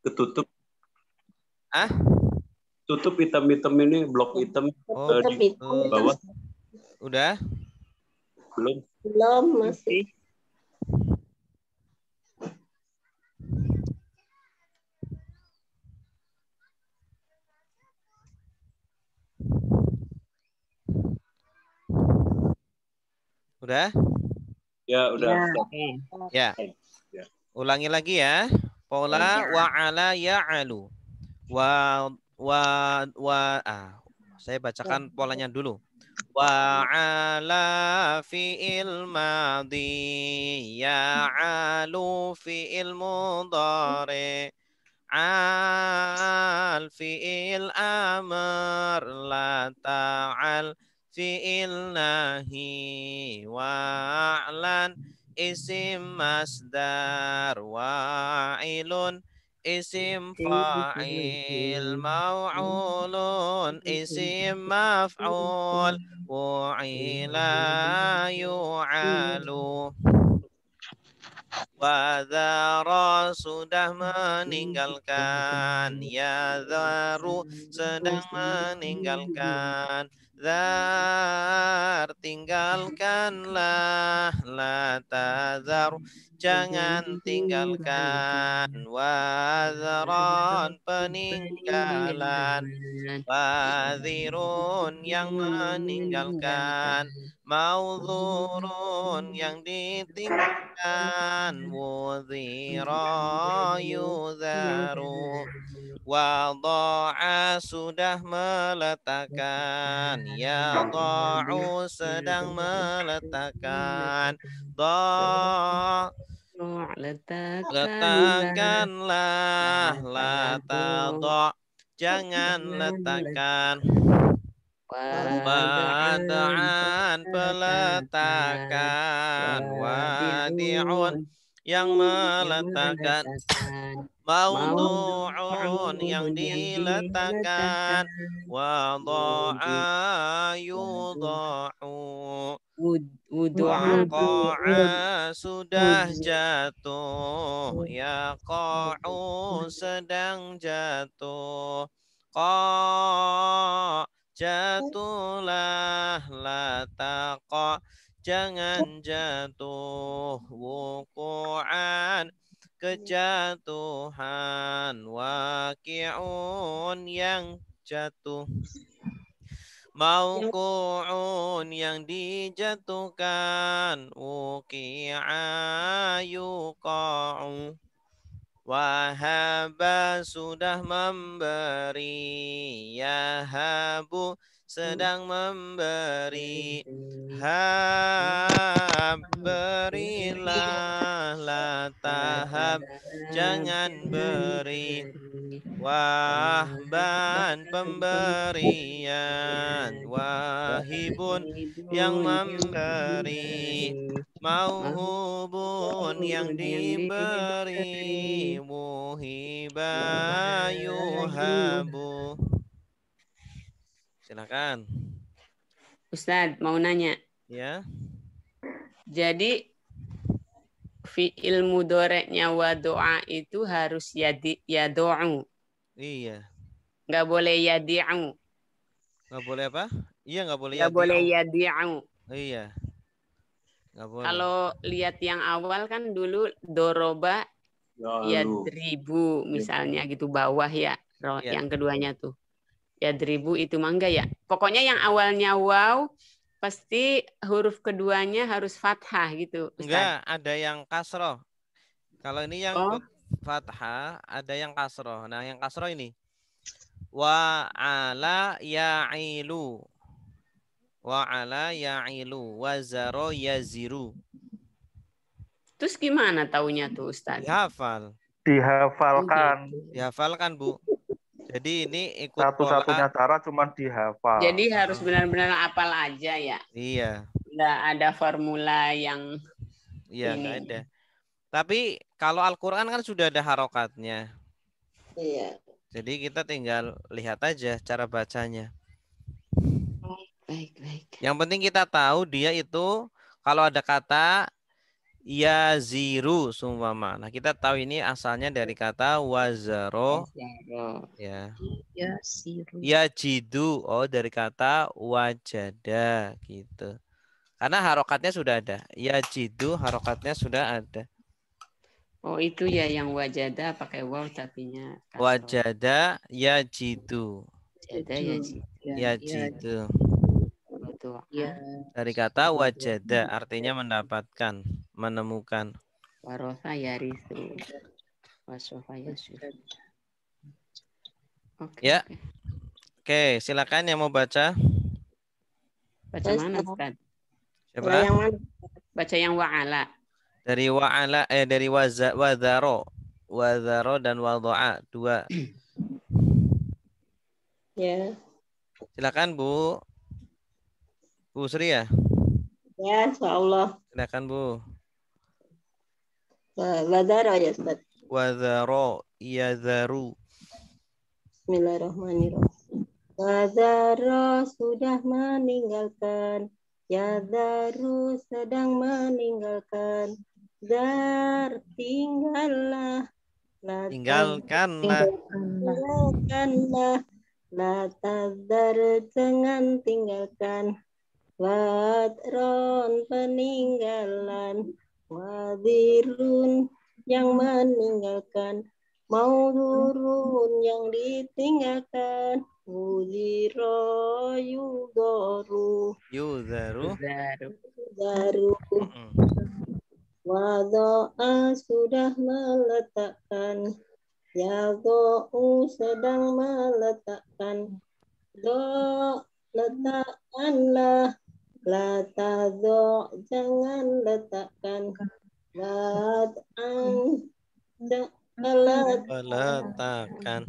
Ketutup. Ah? Tutup hitam-hitam ini, blok hitam di bawah. Udah? Belum. Belum, masih. Udah? Ya, udah. Ya. Ulangi lagi ya. Pola wa'ala ya'alu. Saya bacakan polanya dulu. Wa'ala fi'il madhi ya'alu fi'il mudhari al fi'il amr la ta'al fi'il nahi wa'lan isim masdar wa'ilun isim fa'il mau'ulun isim maf'ul wu'ila yu'alu. Wadhara sudah meninggalkan. Yadharu sedang meninggalkan. Dhar tinggalkanlah. La tadhar jangan tinggalkan. Wadharan peninggalan. Wadhirun yang meninggalkan. Maudhurun yang ditinggalkan. Wudhira yudharu. Wada'a sudah meletakkan. Yada'u sedang meletakkan. Letakkanlah. La tada' jangan letakkan. Wada'an peletakan. Wadi'un yang meletakkan. Maudu'un yang diletakkan. Wada'a yudha'u. Waqa'a sudah jatuh. Yaqa'u sedang jatuh. Jatuhlah. La taqa' jangan jatuh. Wuku'an kejatuhan. Waqi'un yang jatuh. Mauku'un yang dijatuhkan. Uqi'a yuqa'u. Wahaba sudah memberi. Yahabu sedang memberi. Hab berilah. La tahab jangan beri. Wahban pemberian. Wahibun yang memberi. Mauhubun yang diberi. Muhiba yuhabu. Silakan. Ustadz mau nanya. Ya. Jadi fi'il mudhoreknya wa doa itu harus yado'u. Iya. Nggak boleh yadi'u. Nggak boleh apa? Iya, nggak boleh nggak boleh yadi'u. Iya. Nggak boleh. Kalau lihat yang awal kan dulu doroba yadribu misalnya gitu bawah ya. Yang keduanya tuh yadribu itu mangga ya. Pokoknya yang awalnya waw pasti huruf keduanya harus fathah gitu. Ustaz. Enggak, ada yang kasroh. Kalau ini yang fathah, ada yang kasroh. Nah, yang kasroh ini. Wa ala ya'ilu. Wa ala ya'ilu. Wa zaro yaziru. Terus gimana taunya tuh Ustaz? Dihafal. Dihafalkan. Dihafalkan, Bu. Jadi ini ikut satu-satunya cara cuma dihafal. Jadi harus benar-benar hafal aja ya. Iya. Nggak ada formula yang nggak ada. Tapi kalau Al-Quran kan sudah ada harokatnya. Iya. Jadi kita tinggal lihat aja cara bacanya. Baik. Yang penting kita tahu dia itu kalau ada kata yaziru sumpama. Nah, kita tahu ini asalnya dari kata wazaro ya. Yajidu dari kata wajada gitu. Karena harokatnya sudah ada. Yajidu harokatnya sudah ada. Oh, itu ya yang wajada pakai waw tapinya kasroh. Wajada yajidu. Wajada yajidu. Yajidu. Ya. Dari kata wajada artinya mendapatkan, menemukan. Warosa yarisu. Wasofa yasufu. Oke. Ya. Oke, silakan yang mau baca. Baca mana, Ustaz? Siapa? Yang mana? Baca yang wa'ala. Dari wa'ala dari wadzaro. Wadzaro dan wadha'a, 2. Ya. Silakan Bu. Bu Sri ya? Ya, insyaallah. Silakan Bu. Wadara ya, Ustaz. Wadzaro, yadzaru. Bismillahirrahmanirrahim. Wadara sudah meninggalkan. Yadzaru sedang meninggalkan. Dar tinggallah. Tinggalkanlah. Tinggalkanlah. La tazar jangan tinggalkan. Wadron peninggalan. Wadirun yang meninggalkan. Maudurun yang ditinggalkan. Udiro yudoru. Yudzaru. Daru. Wadoa sudah meletakkan. Yado'u sedang meletakkan. Do letakkanlah. La tado jangan letakkan. Wad'an Meletakkan.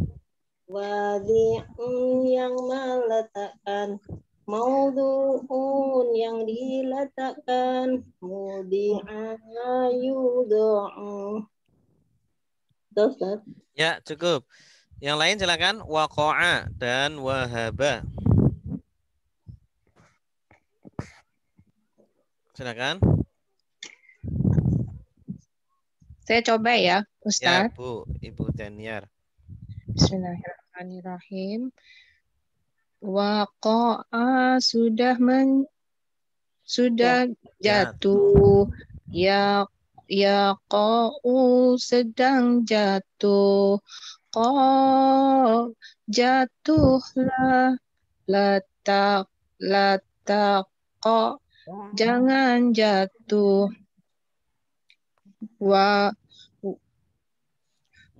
Wadi'un yang meletakkan. Maudu'un yang diletakkan. Mudi'a yudu'u. Ustaz. Ya, cukup. Yang lain silakan. Waqa'a dan wahaba. Silakan. Saya coba ya, Ustaz. Ya, Bu, Ibu Daniar. Bismillahirrahmanirrahim. Waqa'a sudah jatuh. Yaqa'u sedang jatuh. Jatuhlah. Lataq jangan jatuh.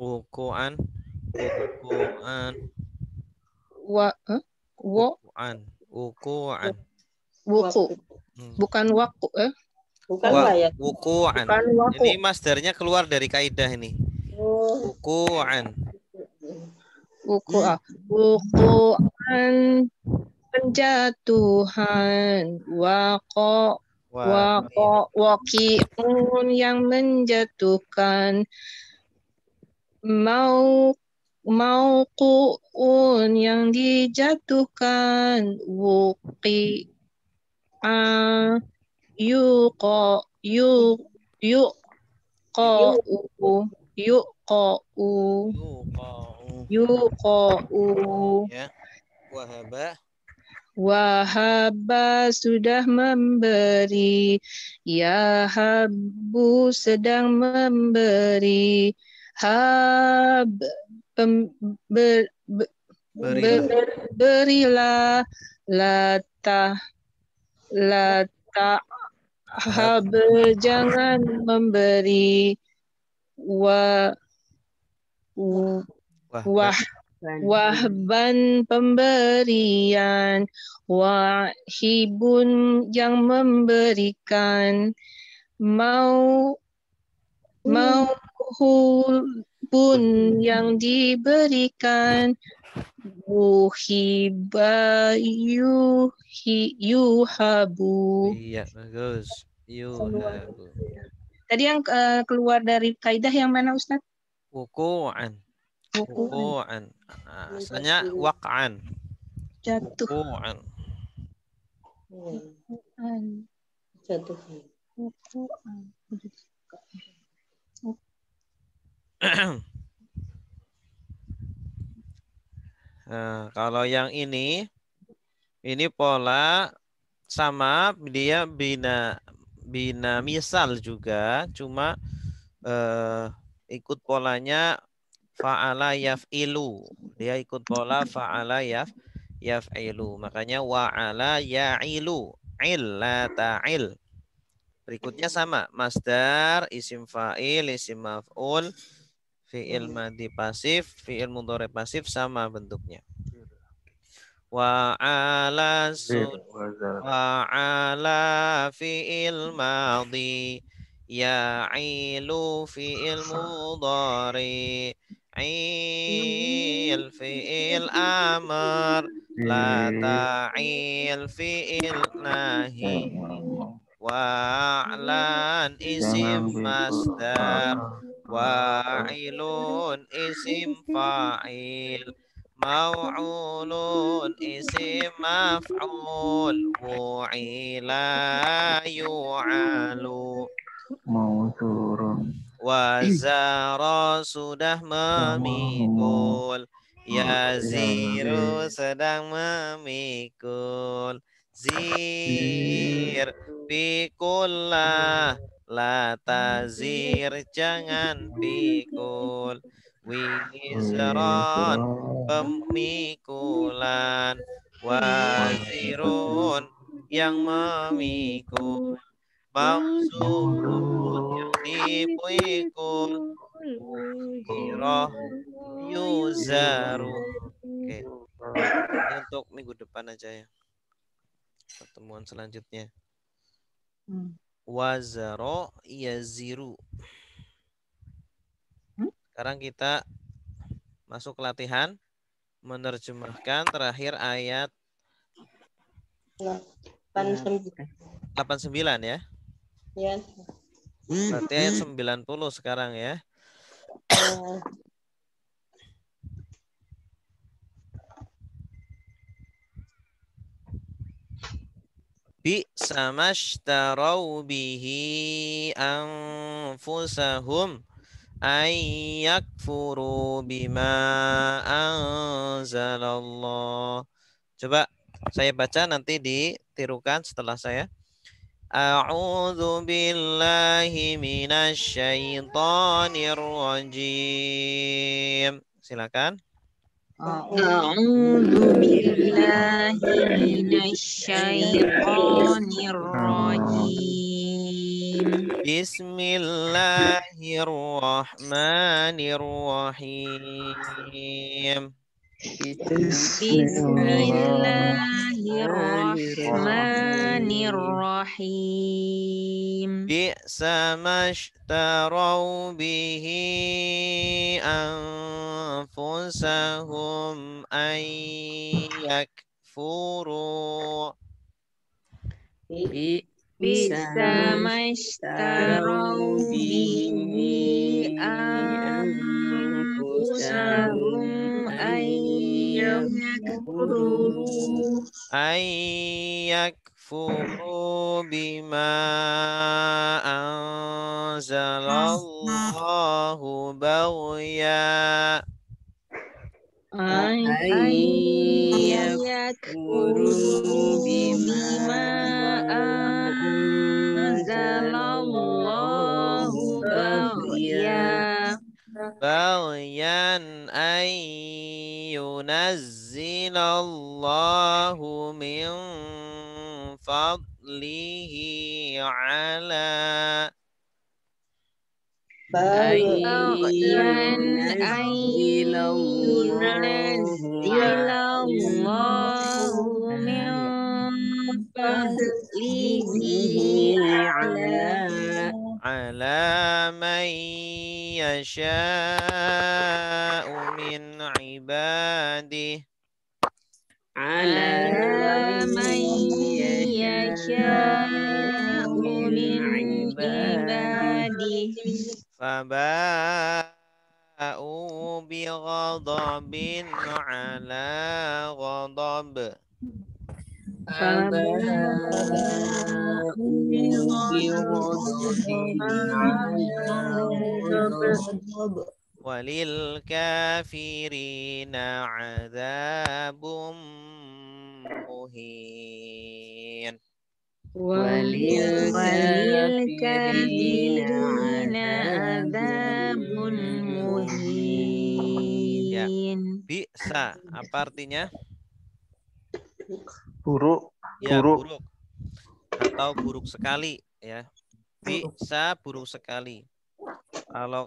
Wuku'an. Wuku'an. Wuku. Bukan waku Bukan ya. Wuku'an. Bukan waku. Ini masdarnya keluar dari kaidah ini. Wuku'an. Wuku'an penjatuhan. Waqi'un yang menjatuhkan. Mauqu'un yang dijatuhkan. Wuqi'a yuqa'u. Ya. Wahaba sudah memberi. Yahabu sedang memberi. Berilah. Latahab jangan memberi. Wahban pemberian. Wahibun yang memberikan. Mauhubun yang diberikan. Wuhiba yuhabu. Iya, bagus. Yuhabu. Tadi yang keluar dari kaidah yang mana, Ustaz? Wuku'an. Asalnya waq'an. Jatuh. Wuku'an. Jatuh. Nah, kalau yang ini pola sama, dia bina misal juga, cuma ikut polanya fa'ala yaf'ilu. Dia ikut pola fa'ala yaf'ilu. Makanya wa'ala ya'ilu. Ta'il. Berikutnya sama. Masdar, isim fa'il, isim maf'ul, fi'il madhi pasif, fi'il mudhari pasif sama bentuknya. Wa'ala fi'il madhi, ya'ilu fi'il mudhari, il fi'il amr, la ta'il fi'il nahi, wa'lan isim masdar, wa'ilun isim fa'il, mau'ulun isim maf'ul, wu'ila yu'alu. Wazara sudah memikul, yaziru sedang memikul, zir pikullah, la tazir jangan pikul, wizran pemikulan, wazirun yang memikul, maksud yang dipikul, ujiroh yuzaru. Oke, ini untuk minggu depan aja ya, pertemuan selanjutnya. Wazaro yaziru. Sekarang kita masuk latihan menerjemahkan terakhir ayat 89 ya. Ya. Berarti ayat 90 sekarang ya. Bi'sa mashtarau bihi anfusahum ayyakfuru bima anzalallah. Coba saya baca, nanti ditirukan setelah saya. A'udzu billahi minasy syaithanir rajim. Silakan. A'udzu billahi minasy syaithanir rajim. Bismillahirrahmanirrahim. Bismillahirrahmanirrahim. Bi'sa mashtarau bihi anfusahum ayyakfuru. Bi'sa mashtarau bihi anfusahum ayyakfuru bima anzalallahu baghya. Ayyakfuru bima anzalallahu baghya. Baghyan an yunazzilallahu min fadlihi ala. Baghyan an yunazzilallahu min fadlihi ala man yasha'u min ibadihi. Ala man yasha'u min ibadihi. Faba'u bi ghadabin ala ghadab. walil kafirina adzabum muhin. Walil kafirina adzabun Ya. muhin. Bisa, apa artinya? Buruk. Ya, Buruk. buruk. Atau buruk sekali ya. Bisa buruk sekali. Kalau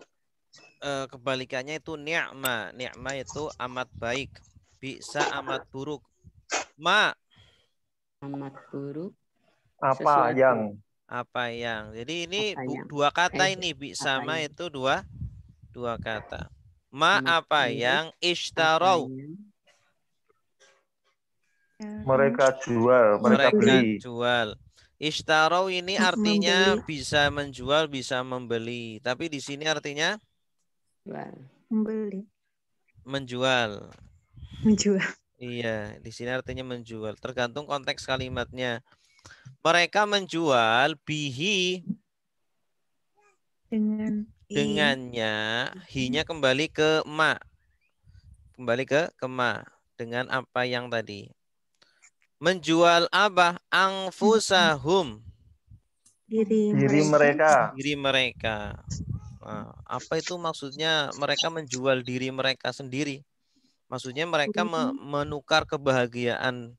kebalikannya itu ni'ma. Ni'ma itu amat baik. Bisa amat buruk. Ma. Amat buruk. Apa Sesuatu. yang? Apa yang. Jadi ini Apa yang? dua kata ini. Bisa Apa ma yang? itu dua kata. Ma Amat apa buruk. yang Apa ishtarau. yang? Mereka jual, mereka beli. Jual. Ishtarau ini artinya bisa menjual, bisa membeli. Tapi di sini artinya Membeli. menjual. Menjual. Iya, di sini artinya menjual. Tergantung konteks kalimatnya. Mereka menjual bihi dengannya, hi-nya kembali ke ma. Kembali ke ma dengan apa yang tadi. Menjual apa? Angfusahum. Diri mereka. Diri mereka. Nah, apa itu maksudnya mereka menjual diri mereka sendiri? Maksudnya mereka menukar kebahagiaan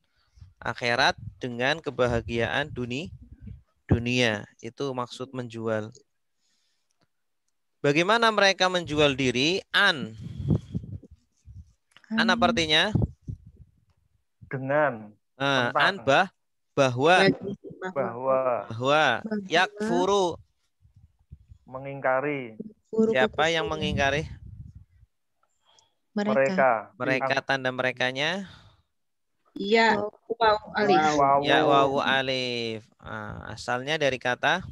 akhirat dengan kebahagiaan dunia. Itu maksud menjual. Bagaimana mereka menjual diri? An apa artinya? Dengan. An bahwa yakfuru. Mengingkari. Siapa yang mengingkari? Mereka. Tanda merekanya? Iya, waw alif. Ya wawu alif. Asalnya dari kata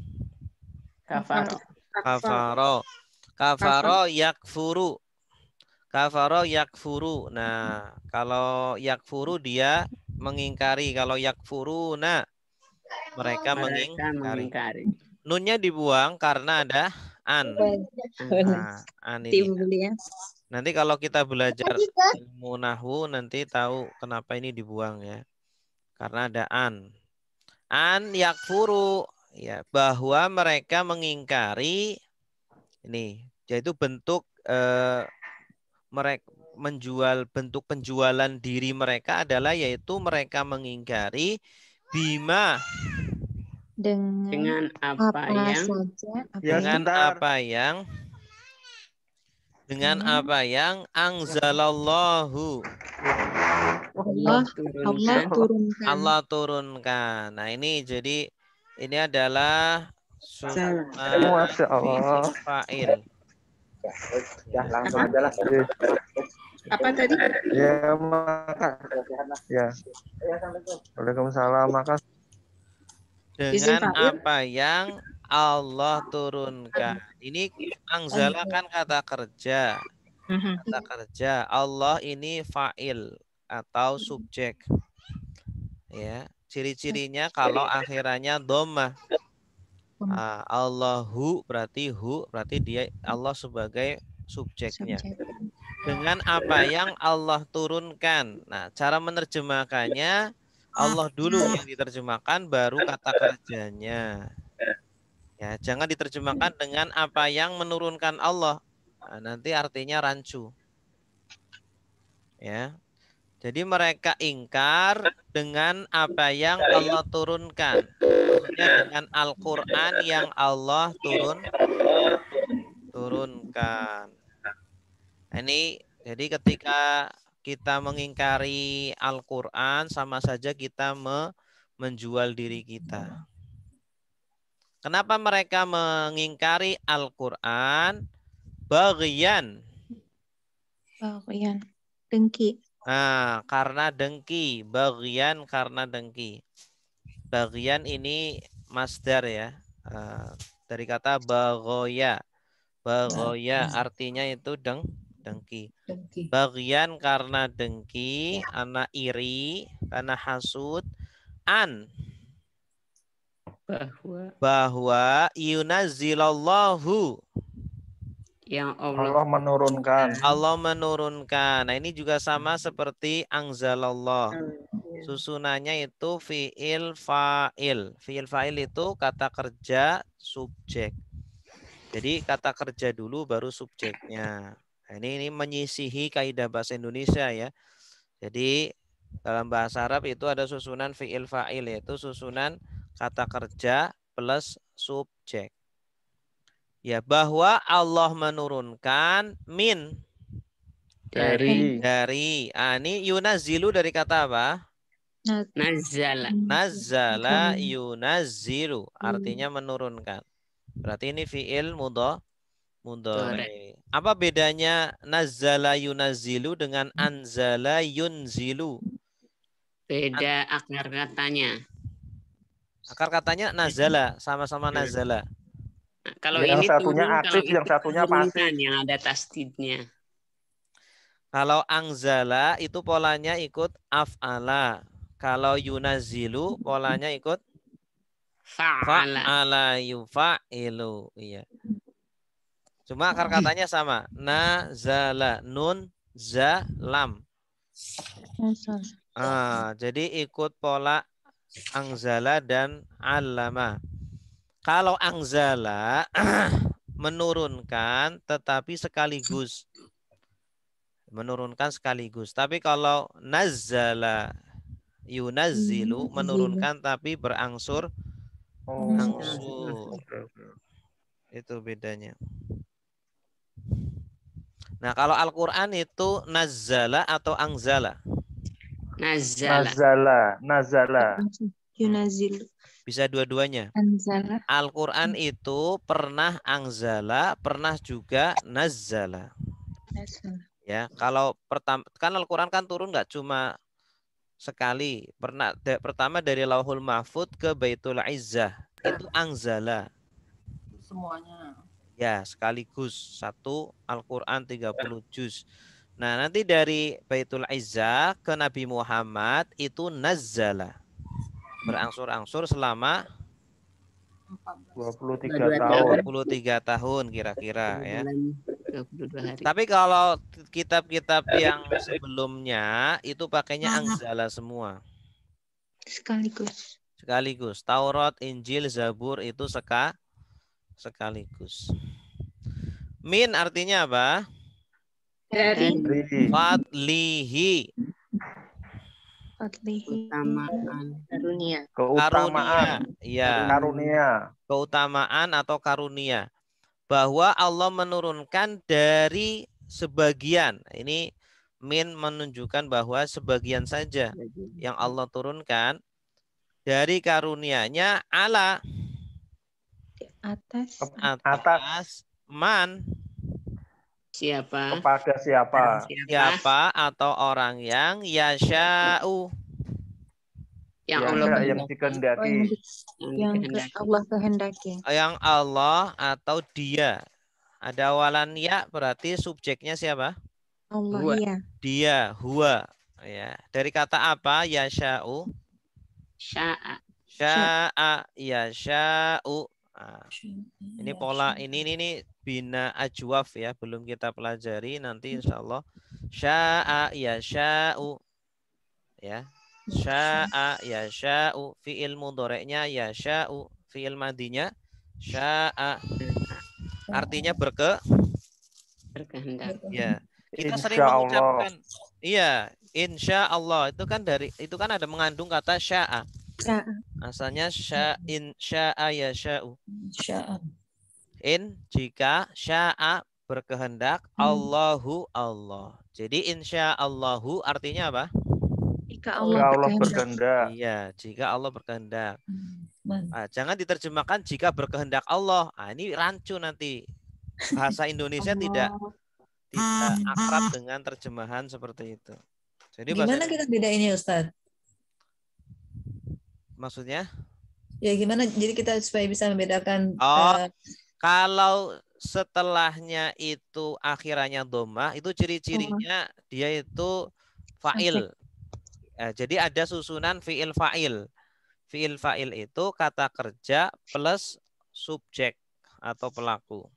kafaro yakfuru. Kafaro yakfuru. Nah, kalau yakfuru dia mengingkari. Kalau yakfuru, nah mereka mengingkari. Nunnya dibuang karena ada an. An ini. Nanti kalau kita belajar ilmu nahwu nanti tahu kenapa ini dibuang ya. Karena ada an. An yakfuru ya, bahwa mereka mengingkari ini, yaitu bentuk mereka menjual, bentuk penjualan diri mereka adalah yaitu mereka mengingkari bima dengan apa yang angzalallahu Allah turunkan. Nah ini jadi ini adalah Masya Allah. fa'il. Ya langsung aja lah. Apa tadi? Ya maka. Ya. Waalaikumsalam maka. Dengan apa yang Allah turunkan. Ini angzala kan kata kerja. Kata kerja. Allah ini fa'il atau subjek. Ya, ciri-cirinya kalau akhirannya dhammah. Allahu berarti dia Allah sebagai subjeknya. Dengan apa yang Allah turunkan. Nah, cara menerjemahkannya Allah dulu yang diterjemahkan baru kata kerjanya. Ya, jangan diterjemahkan dengan apa yang menurunkan Allah. Nah, nanti artinya rancu. Ya. Jadi mereka ingkar dengan apa yang Allah turunkan. Maksudnya dengan Al-Quran yang Allah turunkan. Ini jadi ketika kita mengingkari Al-Quran sama saja kita menjual diri kita. Kenapa mereka mengingkari Al-Quran? Baghyan. Dengki. Nah, karena dengki. Baghyan karena dengki. Baghyan ini masdar ya. Dari kata baghoya. Baghoya artinya itu dengki. Baghyan karena dengki, karena iri, karena hasud. an Bahwa bahwa yunazzilallahu yang Allah menurunkan. Allah menurunkan. Nah, ini juga sama seperti angzalallah. Susunannya itu fi'il fa'il. Fi'il fa'il itu kata kerja subjek. Jadi kata kerja dulu baru subjeknya. Nah, ini menyisihi kaidah bahasa Indonesia ya. Jadi dalam bahasa Arab itu ada susunan fi'il fa'il, yaitu susunan kata kerja plus subjek. Ya, bahwa Allah menurunkan min Dari. ini yunazilu dari kata apa? nazala. Nazala yunazilu, artinya menurunkan. Berarti ini fi'il mudhari. Apa bedanya nazala yunazilu dengan anzala yunzilu? Beda akar katanya. Akar katanya nazala, sama-sama nazala. Nah, kalau Yang ini satunya turun, aktif, kalau yang itu satunya menurunkan, pasif. yang ada tasdidnya. Kalau angzala itu polanya ikut af'ala. Kalau yunazilu polanya ikut Fa'ala. fa'ala yufa'ilu. Iya. Cuma akar katanya sama. Nazala, nun, za, lam. Jadi ikut pola angzala dan allama. Kalau angzala menurunkan tetapi sekaligus. Menurunkan sekaligus. Tapi kalau nazzala yunazzilu menurunkan tapi berangsur angsur. Itu bedanya. Nah, kalau Al-Qur'an itu nazzala atau angzala? Nazala. Nazala. Yunazilu. Bisa dua-duanya. Anzala. Al-Qur'an itu pernah angzala, pernah juga nazzala. Ya, kalau pertama kan Al-Qur'an kan turun nggak cuma sekali. Pertama dari Lauhul Mahfud ke Baitul Izzah itu angzala. Semuanya. Ya, sekaligus satu Al-Qur'an 30 juz. Nah, nanti dari Baitul Izzah ke Nabi Muhammad itu nazzala. Berangsur-angsur selama 23 tahun. 23 tahun kira-kira ya. 22 hari. Tapi kalau kitab-kitab yang sebelumnya itu pakainya angzala semua. Sekaligus. Taurat, Injil, Zabur itu sekaligus. Min artinya apa? Dari. Fadlihi. Keutamaan. Karunia. Keutamaan. Ya. Karunia. Keutamaan atau karunia. Bahwa Allah menurunkan dari sebagian. Ini min menunjukkan bahwa sebagian saja yang Allah turunkan dari karunia-Nya ala atas man. Siapa? Kepada siapa? Siapa atau orang yang yasha'u. Yang Allah yang dikehendaki. Yang Allah kehendaki. Yang Allah atau dia. Ada awalan ya berarti subjeknya siapa? Allah ya. Dia, huwa. Ya. Dari kata apa? Yasha'u. Sya'a. Sya'a yasha'u. Nah, ini pola ini bina ajwaf ya, belum kita pelajari, nanti insyaallah. Sya'a yasha'u. Ya. Sya'a yasha'u, fi'il mudhari'nya yasha'u, fi'il madinya sya'a. Artinya berkehendak. Ya. Kita sering mengucapkan iya, insyaallah itu kan ada mengandung kata sya'a. Asalnya sya'in sya'a yasha'u. In jika sya'a berkehendak, Allahu Allah. Jadi insyaallahu artinya apa? Jika Allah berkehendak. Iya, jika Allah berkehendak. Nah, jangan diterjemahkan jika berkehendak Allah. Nah, ini rancu nanti. Bahasa Indonesia tidak akrab dengan terjemahan seperti itu. Jadi gimana kita bedainnya Ustadz? Maksudnya? Ya gimana? Jadi kita supaya bisa membedakan. Kalau setelahnya itu akhirannya dhammah, itu ciri-cirinya dia itu fa'il. Jadi ada susunan fi'il fa'il. Fiil fa'il itu kata kerja plus subjek atau pelaku.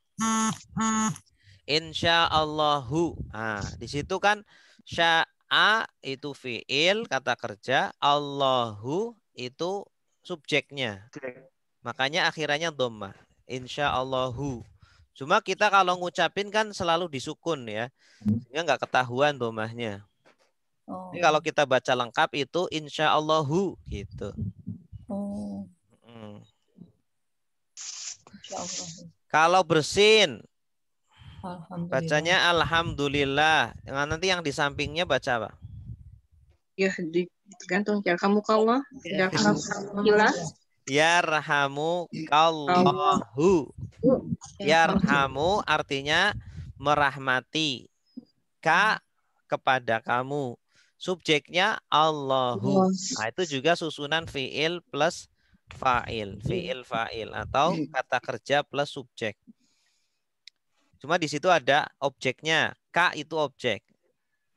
Insyaallahu. Nah, di situ kan sya'a itu fiil kata kerja, Allahu itu subjeknya. Makanya akhirannya dhammah. Insyaallahu. Cuma kita kalau ngucapin kan selalu disukun ya. Sehingga nggak ketahuan dhammahnya. Oh. Jadi kalau kita baca lengkap itu insyaallahu gitu. Oh. Insyaallah. Kalau bersin Alhamdulillah. bacanya alhamdulillah. Nanti yang di sampingnya baca apa? Ya, tergantung yarhamukallah, yarhamukallah. Yarhamukallahu. Yarhamu artinya merahmati. Ka kepada kamu. Subjeknya Allahu. Nah, itu juga susunan fiil plus fa'il. Fiil fa'il atau kata kerja plus subjek. Cuma di situ ada objeknya. Ka itu objek.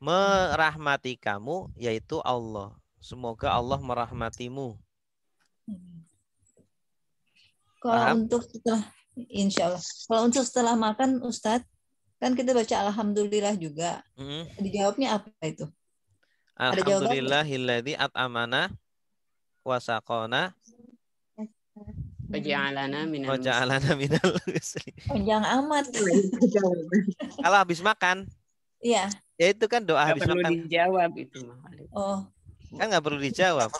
Merahmati kamu yaitu Allah. Semoga Allah merahmatimu. Kalau Paham? untuk setelah, insya Allah. Kalau untuk setelah makan, Ustadz, kan kita baca alhamdulillah juga. Dijawabnya apa itu? Ada jawaban? Alhamdulillahilladzi at'amana wa saqana Waja'alana minal muslimin. Panjang amat. Kalau habis makan, Iya. ya itu kan doa Nggak habis perlu makan. dijawab itu. Oh. Kan nggak perlu dijawab.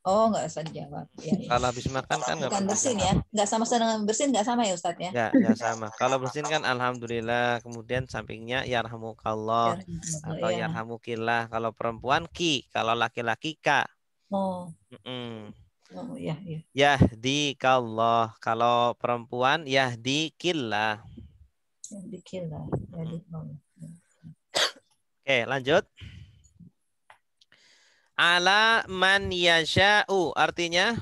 Oh, nggak usah dijawab. Ya, ya. Kalau habis makan kan nggak Bukan perlu bersin dijawab. ya? Nggak sama dengan bersin, nggak sama ya Ustadz ya? Nggak sama. Kalau bersin kan alhamdulillah, kemudian sampingnya yarhamukallah atau ya. yarhamukillah. Kalau perempuan ki, kalau laki-laki ka. Oh. Oh, ya, ya. Yahdikallah. Kalau perempuan yahdikillah. Yahdikillah. Oke, lanjut. Ala man yasha'u artinya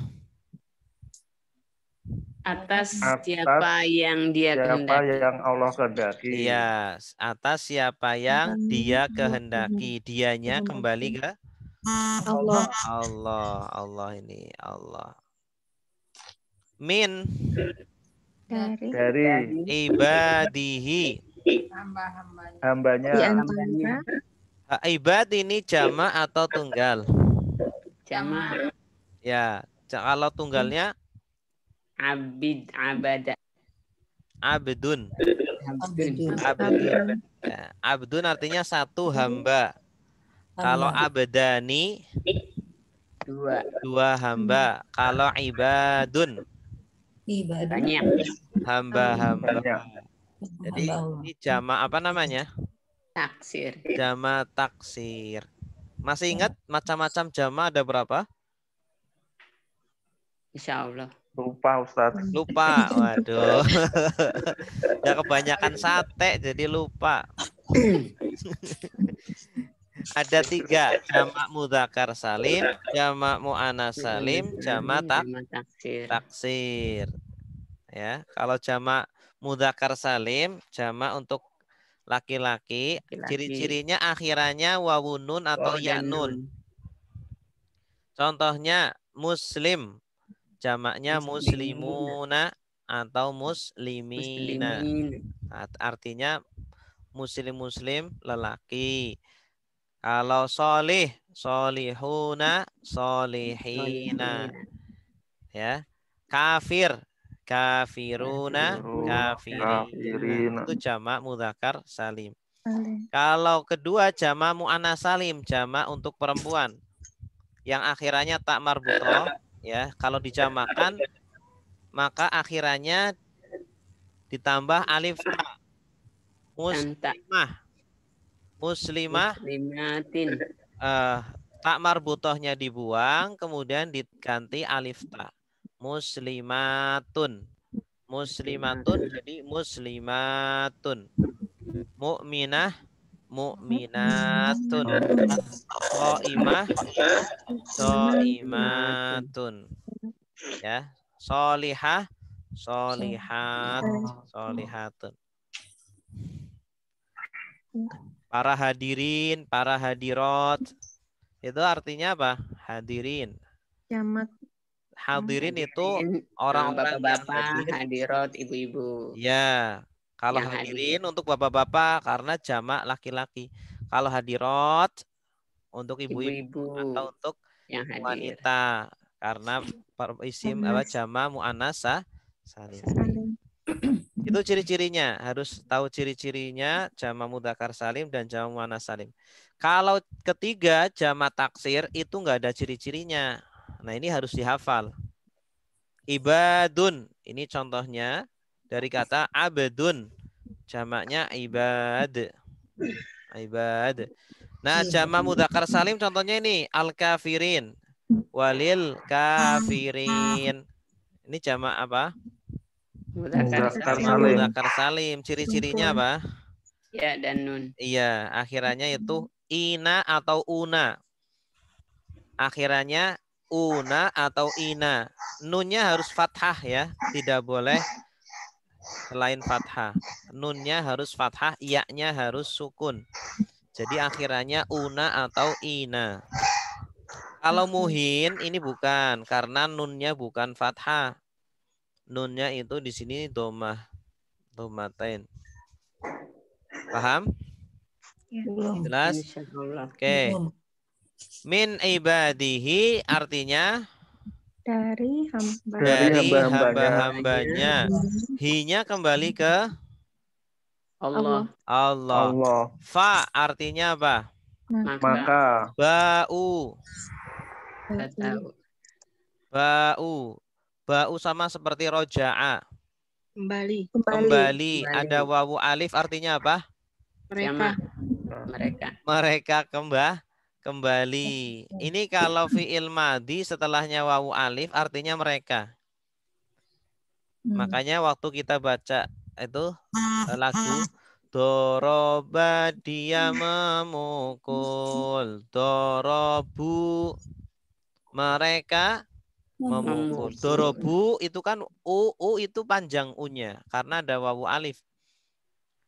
atas siapa yang dia kehendaki. Yang Allah kehendaki. Iya, atas siapa yang dia kehendaki. Dianya kembali ke Allah. Allah ini Allah. Min Dari ibadihi. hambanya. Ibad ini jama atau tunggal? Jama. Ya, kalau tunggalnya abada. Abdun. Abdun. Ya, abdun artinya satu hamba. Kalau abdani dua hamba. Kalau ibadun banyak hamba-hamba. Jadi ini jama apa namanya? Taksir. Jama taksir. Masih ingat macam-macam jama ada berapa? Insya Allah. Lupa Ustaz. Lupa. Waduh. Ya kebanyakan sate jadi lupa. Ada 3. Jamak mudzakkar salim, jamak muannas salim, jamak taksir. Ya, kalau jamak mudzakkar salim, jamak untuk laki-laki, ciri-cirinya akhirannya wawunun atau yanun. Contohnya muslim, jamaknya muslimuna atau muslimina. Artinya muslim-muslim lelaki. Kalau solih, solihuna, solihina. Ya. Kafir, kafiruna, kafirina. Itu jamak mudzakkar salim. Kalau kedua jamak muannas salim, jamak untuk perempuan. Yang akhirannya tak marbutoh, ya. Kalau dijamakan maka akhirannya ditambah alif ta. Muslimah. Muslimatin. Tak marbutohnya dibuang, kemudian diganti alif ta. Muslimatun. Muslimatun jadi muslimatun. Mu'minah, mu'minatun. Shaimah, shaimatun. Ya, solihah, solihat, solihatun. Para hadirin, para hadirat. Itu artinya apa? Hadirin. Jamak. Hadirin itu orang-orang yang bapak-bapak, hadir. hadirat, ibu-ibu. Ya, kalau Yang hadirin hadir. untuk bapak-bapak karena jamak laki-laki. Kalau hadirat untuk ibu-ibu Ibu-ibu atau untuk yang hadir. wanita karena isim apa jamak muannas salim. Itu ciri-cirinya, harus tahu ciri-cirinya jamak mudzakkar salim dan jamak muannas salim. Kalau ketiga jamak taksir itu enggak ada ciri-cirinya. Nah, ini harus dihafal. Ibadun, ini contohnya dari kata abdun. Jamaknya ibad. Ibad. Nah, jamak mudzakkar salim contohnya ini al-kafirin. Walil kafirin. Ini jamak apa? Mudzakkar salim. Ciri-cirinya apa? Ya dan nun. Iya, akhirannya itu ina atau una. Akhirannya una atau ina. Nunnya harus fathah ya, tidak boleh selain fathah. Nunnya harus fathah, iya-nya harus sukun. Jadi akhirannya una atau ina. Kalau muhin ini bukan, karena nunnya bukan fathah. Nunnya itu di sini domah, domatain. Paham? Jelas? Oke. Min ibadihi artinya Dari hamba. Dari hamba-hambanya. Hi-nya kembali ke Allah. Allah. Fa artinya apa? Maka. Ba'u. Tahu. Ba'u sama seperti roja'a. Kembali. Ada wawu alif artinya apa? Mereka kembali. Ini kalau fi'il madhi setelahnya wawu alif artinya mereka. Makanya waktu kita baca itu lagu doroba dia memukul, dorobu mereka memukul. Dorobu itu kan u itu panjang u-nya karena ada wawu alif.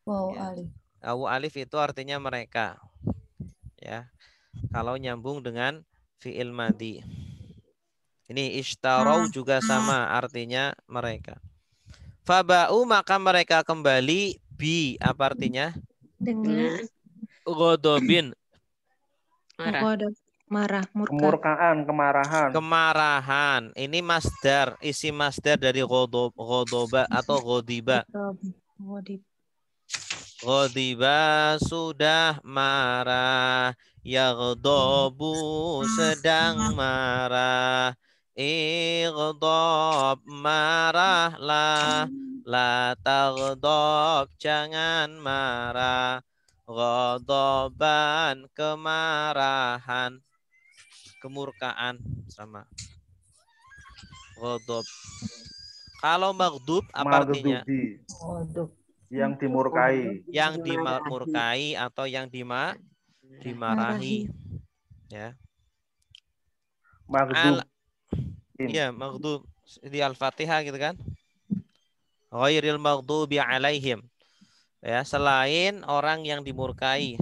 Wawu alif. Wawu alif itu artinya mereka. Ya. Kalau nyambung dengan fi'il madhi. Ini ishtarau juga sama artinya mereka. Faba'u maka mereka kembali bi apa artinya? Dengan Ghadabin. Marah, murka. Kemurkaan, kemarahan. Kemarahan. Ini masdar, isi masdar dari ghadaba atau ghadiba. Ghadiba sudah marah. Yaghdabu sedang marah. Ighdab marahlah. La taghdab jangan marah. Ghadaban kemarahan. Kemurkaan sama. Ghadab. Kalau maghdub apa artinya? Yang dimurkai. Yang dimurkai atau yang dimarahi. Ya. Maghdub. Iya, maghdub di Al-Fatihah gitu kan. Ghairil maghdubi alaihim. Ya, selain orang yang dimurkai.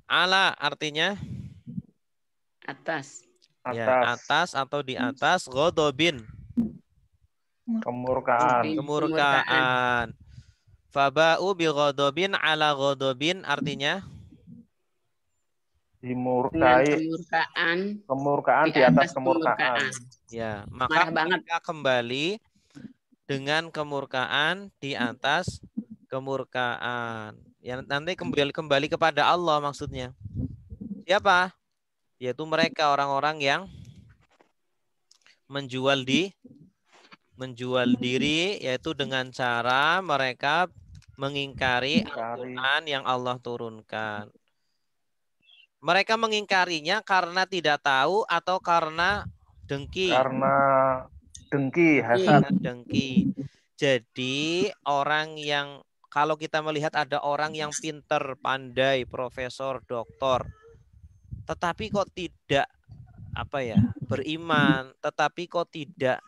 Ala artinya atas. Ya, atas atau di atas. Ghadabin. Kemurkaan. Faba'u bi ghadabin ala ghadabin artinya dimurkai. Kemurkaan di atas kemurkaan. Ya, maka mereka kembali dengan kemurkaan di atas kemurkaan. Ya, nanti kembali kepada Allah maksudnya. Siapa? Yaitu mereka orang-orang yang menjual diri yaitu dengan cara mereka mengingkari Al-Quran yang Allah turunkan. Mereka mengingkarinya karena tidak tahu atau karena dengki. Karena dengki, hasad. Dengki. Jadi orang yang kalau kita melihat ada orang yang pinter, pandai, profesor, doktor, tetapi kok tidak beriman, tetapi kok tidak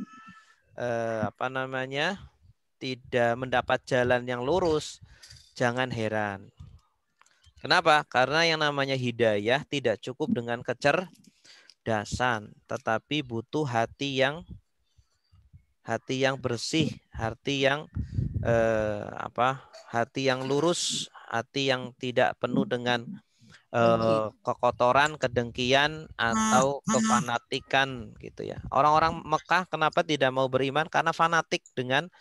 tidak mendapat jalan yang lurus, jangan heran. Kenapa? Karena yang namanya hidayah tidak cukup dengan kecerdasan, tetapi butuh hati yang bersih, hati yang hati yang lurus, hati yang tidak penuh dengan kekotoran, kedengkian atau kefanatikan gitu ya. Orang-orang Mekah kenapa tidak mau beriman? Karena fanatik dengan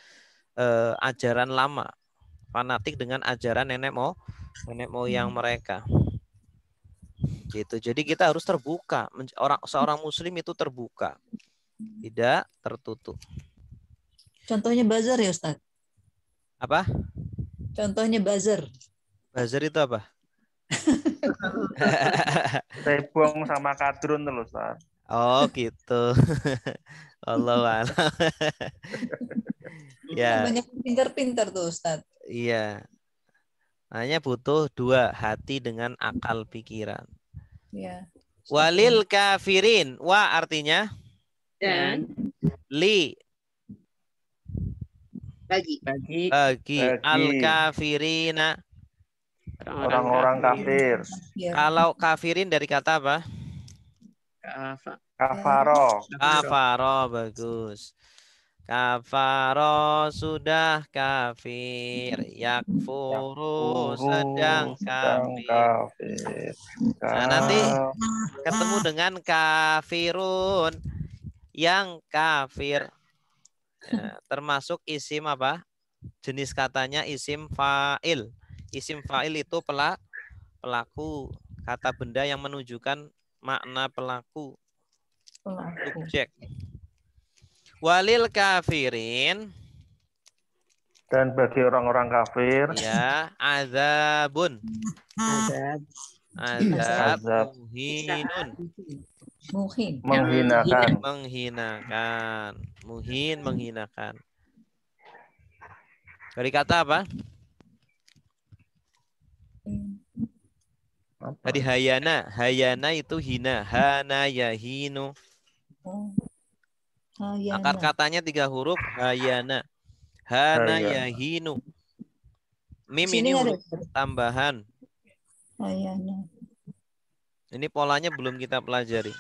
ajaran lama, fanatik dengan ajaran nenek moyang mereka. Gitu. Jadi kita harus terbuka. Seorang muslim itu terbuka, tidak tertutup. Contohnya buzzer ya Ustaz? Apa? Contohnya buzzer. Buzzer itu apa? Tebong sama kadrun loh Ustaz. Oh gitu. Allah a'lam. Ya. Banyak pintar-pintar tuh Ustaz. Iya. Hanya butuh dua, hati dengan akal pikiran. Ya. Walil kafirin. Wa artinya dan li bagi al kafirina orang-orang kafir. Kalau kafirin dari kata apa? Kafaro. Kafaro, bagus. Kafaro sudah kafir, yakfuru sedang kafir. Nah, nanti ketemu dengan kafirun yang kafir. Ya, termasuk isim apa? Jenis katanya isim fa'il. Isim fa'il itu pelaku, kata benda yang menunjukkan makna pelaku. Subjek. Walil kafirin, dan bagi orang-orang kafir ya, azabun. Azab muhinun. Menghinakan. Menghinakan. Dari kata apa? Dari hayana. Hayana itu hina. Hana yahinu. Akar katanya 3 huruf. Hayana. Hana yahinu. Mim ini huruf tambahan. Hayana. Ini polanya belum kita pelajari.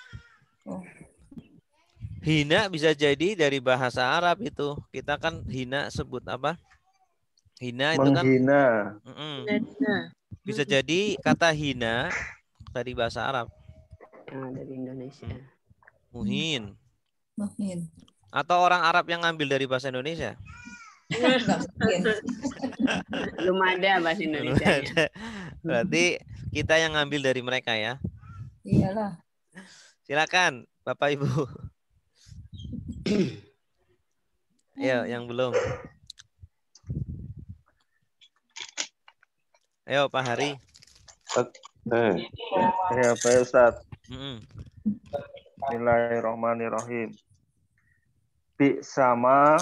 Hina bisa jadi dari bahasa Arab itu. Kita kan hina sebut apa? Hina itu menghina. Kan bisa jadi kata hina dari bahasa Arab. Dari Indonesia. Muhin. Atau orang Arab yang ngambil dari bahasa Indonesia? Belum ada bahasa Indonesia. Berarti kita yang ngambil dari mereka ya. Iyalah. Silakan Bapak Ibu. Ayo yang belum. Ayo Pak Hari. Ya Pak Ustaz. Bismillahirrahmanirrahim. Sama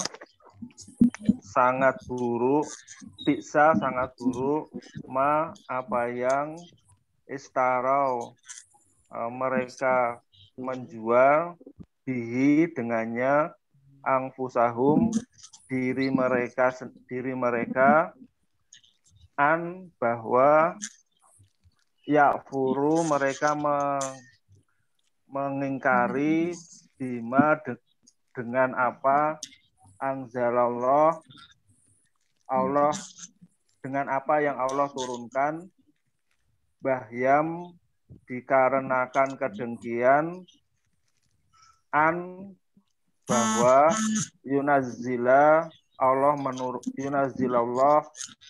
sangat buruk, bisa sangat buruk, apa yang istarau mereka menjual bihi dengannya angfusahum diri mereka an bahwa yakfuru mereka mengingkari bima dengan apa anzalallah Allah dengan apa yang Allah turunkan bahyam dikarenakan kedengkian an bahwa yunazilallah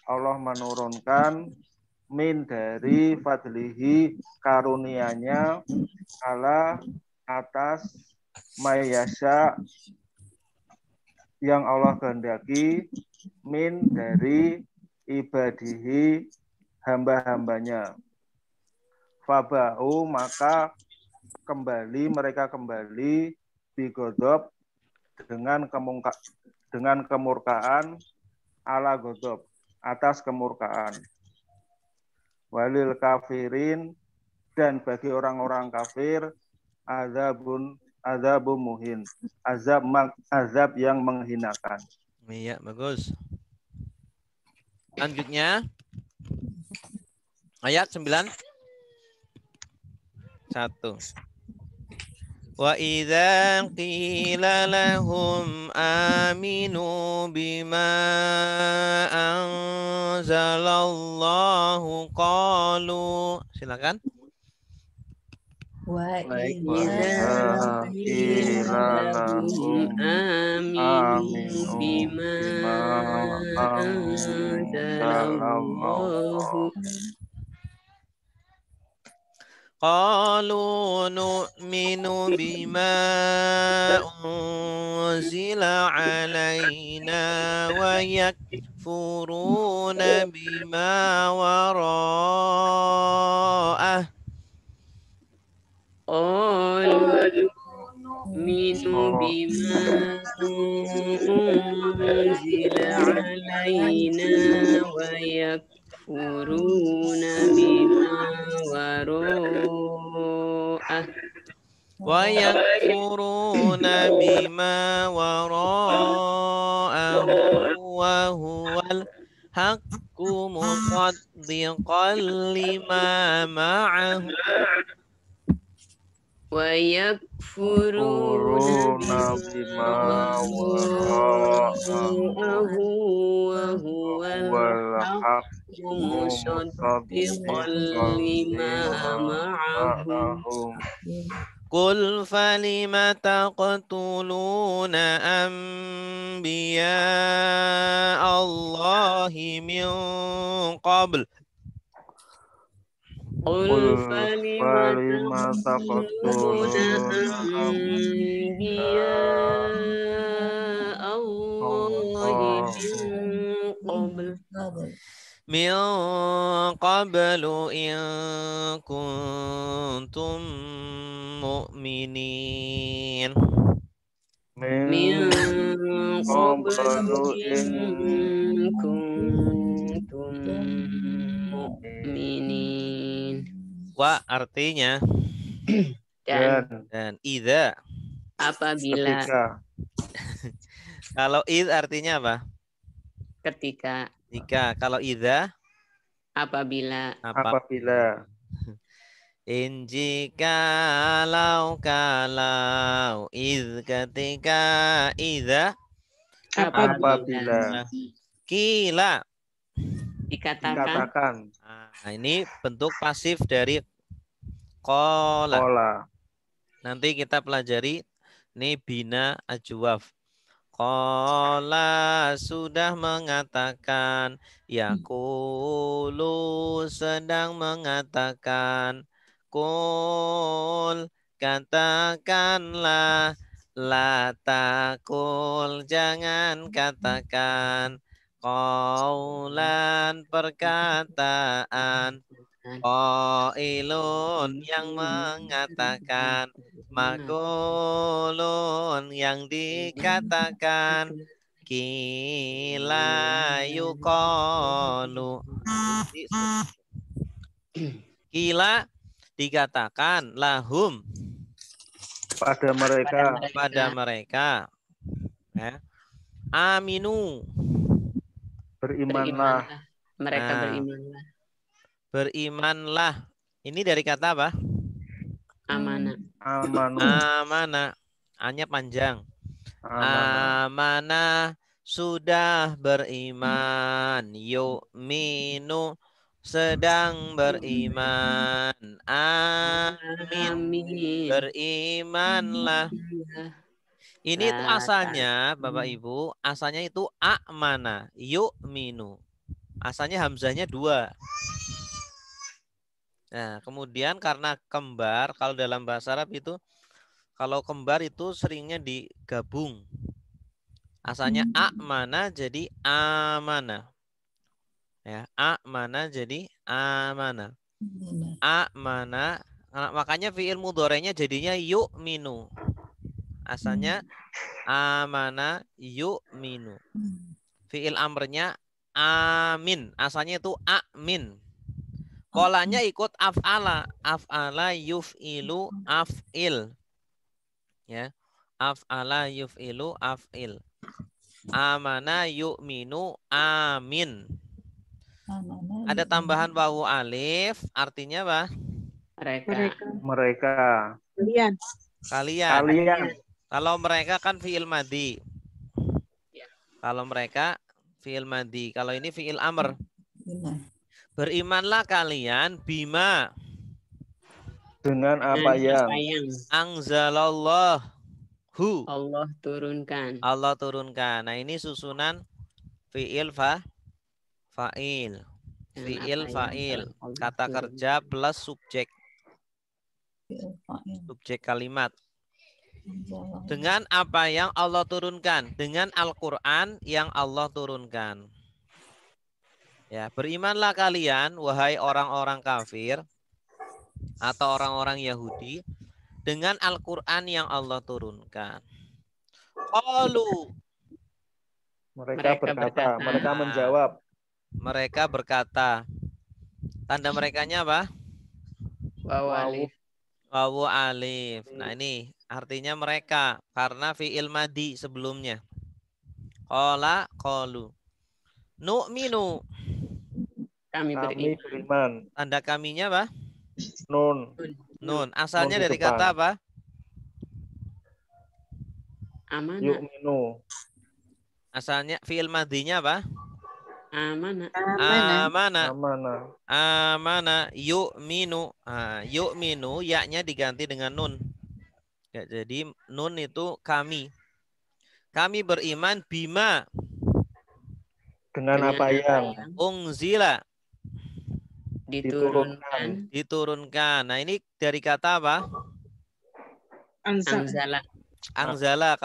Allah menurunkan min dari fadlihi karunianya ala atas mayasya yang Allah kehendaki min dari ibadihi hamba-hambanya. Faba'u maka mereka kembali bigodob dengan kemurkaan ala godob atas kemurkaan. Walil kafirin dan bagi orang-orang kafir azabun muhin, azab yang menghinakan. Iya, bagus. Lanjutnya ayat 9. 1. Wa idza qila lahum aminu bima anzalallahu qalu. Silakan. Wa idza qila lahum aminu bima anzalallahu qalu nu'minu bima unzila alaina wa yakfuruna bima wara'ah. Qalu nu'minu bima unzila alaina wa yakfuruna bima wara'ah. Wa yakfuruna bima wara'ahu wa huwal haqqu musaddiqan lima ma'ahu. Wa yakfuruna bima wara'ahu wa huwal haqqu musaddiqan lima ma'ahum. Qul falima taqtuluna anbiya Allahi min qabl. Qul falima taqtuluna anbiya Allahi min qablu in kuntum mu'minin. Min qablu in kuntum mu'minin. Wa artinya dan idza apabila. Kalau id artinya apa? Ketika. Jika. Kalau idza apabila. In jika kalau id ketika idza apabila kila dikatakan. Nah, ini bentuk pasif dari qala. Nanti kita pelajari ini bina ajwaf. Qala sudah mengatakan, yaqulu sedang mengatakan, qul katakanlah, la taqul jangan katakan, qaulan perkataan, qailun yang mengatakan, maqulun yang dikatakan, kila yuqalu. Kila dikatakan lahum pada mereka. Ya. Aminu berimanlah. Mereka berimanlah. Ini dari kata apa? Amanah. Amanah. A-nya panjang. Amanah sudah beriman. Yu'minu sedang beriman. Amin berimanlah. Ini tuh asalnya Bapak Ibu, asalnya itu amana, yu'minu. Asalnya hamzahnya 2. Nah, kemudian karena kembar, kalau dalam bahasa Arab itu, kalau kembar itu seringnya digabung. Asalnya amana jadi amana. Ya, amana jadi amana. Amana, makanya fi'il mudhari'nya jadinya yu'minu. Asalnya amana yu'minu. Fi'il amrnya amin. Asalnya itu amin. Kolanya ikut af'ala. Af'ala yuf'ilu af'il. Ya. Af'ala yuf'ilu af'il. Amana yu'minu amin. Ada tambahan wawu alif. Artinya apa? Mereka. Kalian. Kalian. Kalian. Kalau mereka kan fi'il madhi. Kalau mereka fi'il madhi. Kalau ini fi'il amr. Berimanlah kalian bima. Dengan apa yang Anzalallahu. Allah turunkan. Allah turunkan. Nah ini susunan fi'il fa'il. Fi'il fa'il. Kata kerja plus subjek. Subjek kalimat. Dengan apa yang Allah turunkan. Dengan Al-Quran yang Allah turunkan. Ya, berimanlah kalian, wahai orang-orang kafir atau orang-orang Yahudi, dengan Al-Quran yang Allah turunkan. Qalu. Mereka berkata. Mereka menjawab. Mereka berkata. Tanda merekanya apa? Wawu alif. Wawu alif. Nah ini artinya mereka. Karena fi'il madhi sebelumnya. Qala qalu. Nu'minu. Kami beriman. Tanda kaminya apa? Nun. Nun. Asalnya Nun dari kata apa? Amana. Yu'minu. Asalnya fi'il madhinya apa? Amana. Amana. Amana. Amana. Yu'minu. Yu'minu. Ya-nya diganti dengan nun. Ya, jadi nun itu kami. Kami beriman bima. Dengan apa yang unzila. Diturunkan. Diturunkan. Nah ini dari kata apa? Anzala. Anzala.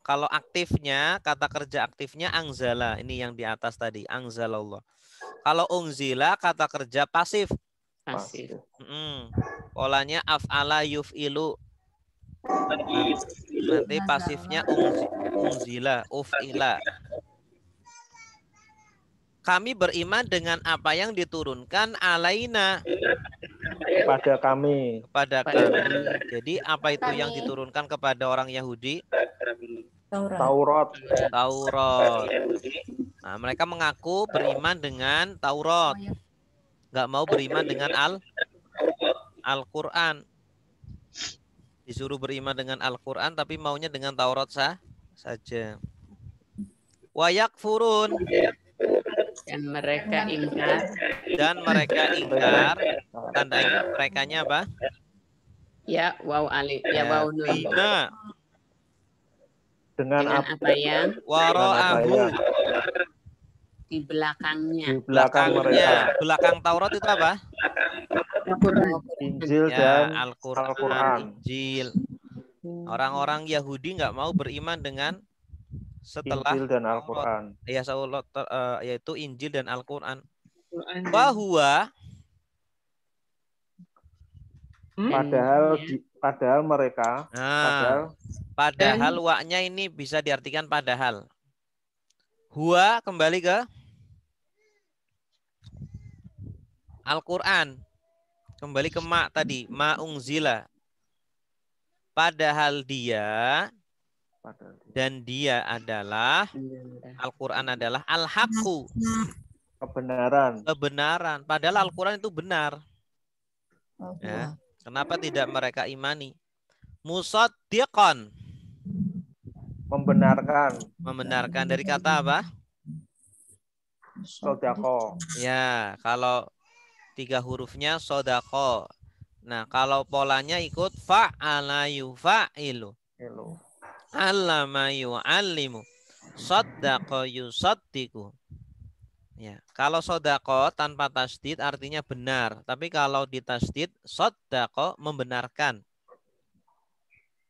Kalau aktifnya, kata kerja aktifnya anzala. Ini yang di atas tadi. Anzalallah. Kalau unzila, kata kerja pasif. Pasif. Polanya af'ala yuf'ilu. Nanti pasifnya unzila, uf'ila. Kami beriman dengan apa yang diturunkan alaina. Kepada kami. Kepada kami. Jadi apa itu yang diturunkan kepada orang Yahudi? Taurat. Taurat. Nah, mereka mengaku beriman dengan Taurat. Nggak mau beriman dengan Al-Quran. Disuruh beriman dengan Al-Quran tapi maunya dengan Taurat saja. Wayak furun. Dan mereka ingkar. Tandanya merekanya apa? Ya, waw alif. Ya, waw nun. Bima. Dengan apa yang wara'ahu. Di belakangnya. Di belakang mereka. Belakang Taurat itu apa? Injil ya, dan Al-Quran. Injil. Orang-orang Yahudi nggak mau beriman dengan setelah Injil dan Al-Quran. Ya, yaitu Injil dan Al-Quran. Bahwa padahal mereka padahal wa-nya ini bisa diartikan padahal. Huwa kembali ke Al-Quran. Kembali ke ma tadi, ma unzila. Padahal dia dan dia adalah Al-Quran adalah al-haqqu. Kebenaran. Padahal Al-Quran itu benar. Ya. Kenapa tidak mereka imani? Musaddiqan. Membenarkan dari kata apa? Sodako. Ya, kalau 3 hurufnya sodako. Nah, kalau polanya ikut fa'ala yufa'ilu. Allama yu'allimu. Saddaqa yusaddiqu. Ya, kalau sodako tanpa tasdid artinya benar. Tapi kalau ditasdid, saddaqo membenarkan.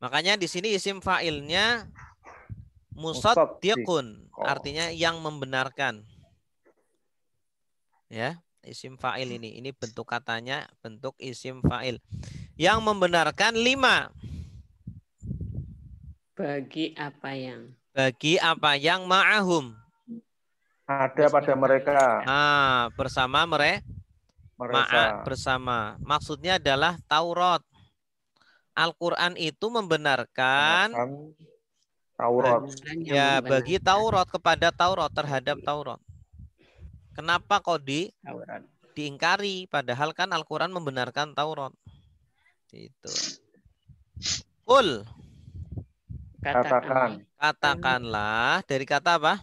Makanya di sini isim fa'ilnya musaddiqun, artinya yang membenarkan. Ya, isim fa'il ini bentuk katanya bentuk isim fa'il. Yang membenarkan 5. Bagi apa yang ma'ahum. Ada pada mereka. Bersama mereka. Bersama. Maksudnya adalah Taurat. Al-Quran itu membenarkan Taurat. Ya, bagi Taurat, kepada Taurat, terhadap Taurat. Kenapa kok diingkari? Padahal kan Al-Quran membenarkan Taurat. Itu. Qul. Katakan. Katakanlah. Dari kata apa?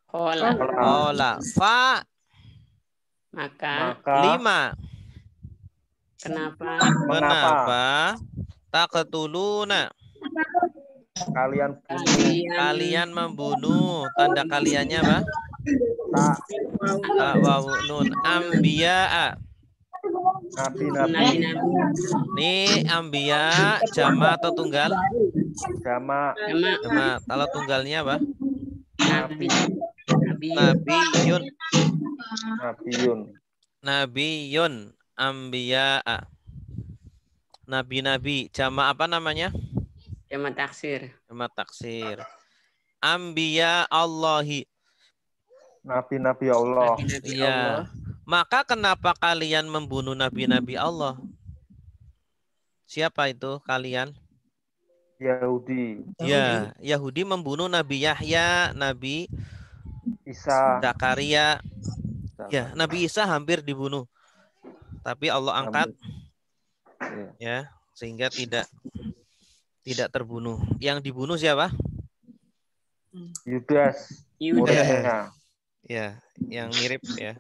Qala. Qala. Fa. Maka. 5. Kenapa? Kenapa? Taqtuluna. Kalian membunuh. Tanda kaliannya apa? Wawu nun. Ambiya. Nabi-nabi. Ini ambiya jama atau tunggal? Jama. Kalau tunggalnya apa? Nabiyun. Nabiyun. Ambiya. Nabi-nabi. Jama apa namanya? Jama taksir. Jama taksir. Ambiya Allahi. Nabi-nabi Allah. Iya. Maka kenapa kalian membunuh nabi-nabi Allah? Siapa itu kalian? Yahudi. Ya, Yahudi membunuh Nabi Yahya, Nabi Isa. Zakaria. Ya, Nabi Isa hampir dibunuh. Tapi Allah angkat. Ya, sehingga tidak terbunuh. Yang dibunuh siapa? Yudas. Ya, yang mirip ya.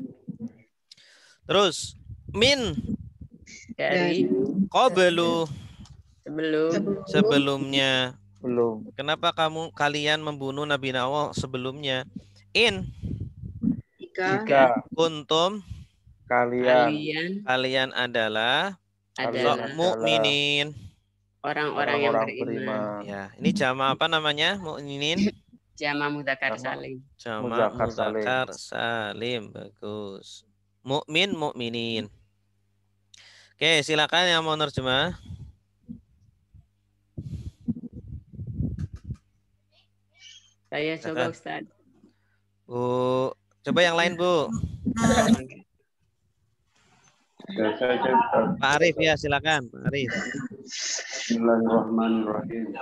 Terus min dari qablu sebelumnya. Belum. Kenapa kalian membunuh Nabi Allah sebelumnya? In Jika kuntum kalian adalah mukminin, orang-orang yang beriman. Ya, ini jama apa namanya? Mukminin. Jama mudzakkar salim. Jama mudzakkar salim. Bagus. Mukmin, mukminin. Oke, silakan yang mau nerjemah. Saya coba Ustaz. Bu, coba yang lain Bu. Pak Arif ya, silakan Pak Arif. Bismillahirrahmanirrahim.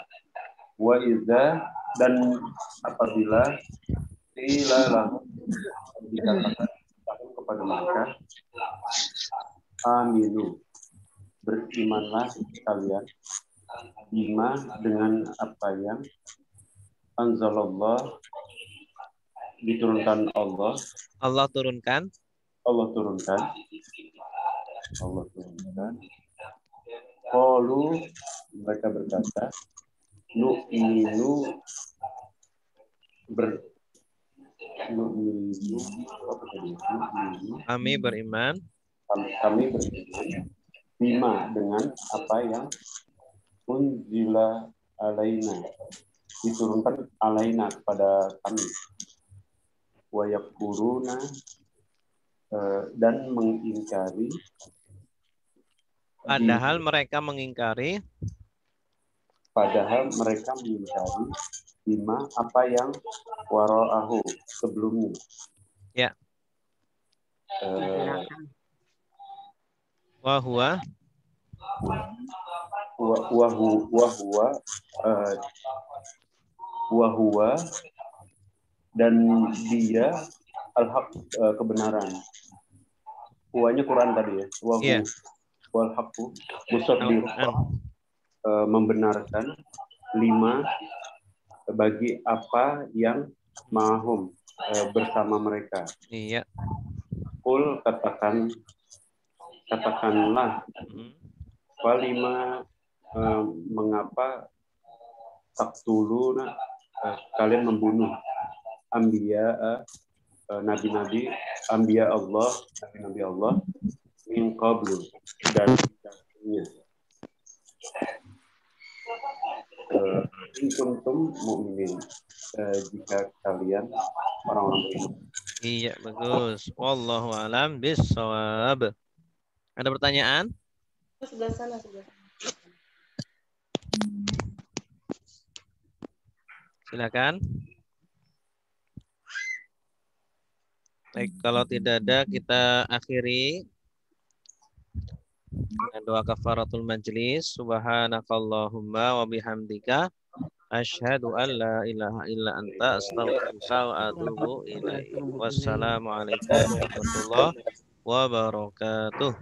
Wa idza, dan apabila dikatakan kepada mereka, aminu, berimanlah kalian, bima, dengan apa yang anzalallah, diturunkan Allah. Allah turunkan. Qalu, mereka berkata, nu'minu, kami beriman. Bima, dengan apa yang unzila alaina, diturunkan alaina kepada kami. Wa yakfuruna, dan mengingkari, padahal mereka mengingkari bima, apa yang wara'ahu, sebelumnya. Ya. Wahwa dan dia al-haq, kebenaran. Huwanya Quran tadi ya. Wal haqqu musaddiq, membenarkan, lima, bagi apa yang mahum, bersama mereka. Iya. Qul, katakanlah, walima, mengapa taktuluna, kalian membunuh ambiya, nabi-nabi, ambiya Allah, nabi-nabi Allah, min qablu, dari sebelumnya. In kuntum mu'minin, jika kalian orang-orang beriman. Iya, bagus. Wallahu a'lam bishawab. Ada pertanyaan? Sebelah sana. Silakan. Baik, kalau tidak ada kita akhiri dengan doa kafaratul majlis. Subhanakallahumma wa bihamdika asyhadu an la ilaha illa anta astaghfiruka wa atubu ilaik. Wassalamualaikum warahmatullahi wabarakatuh.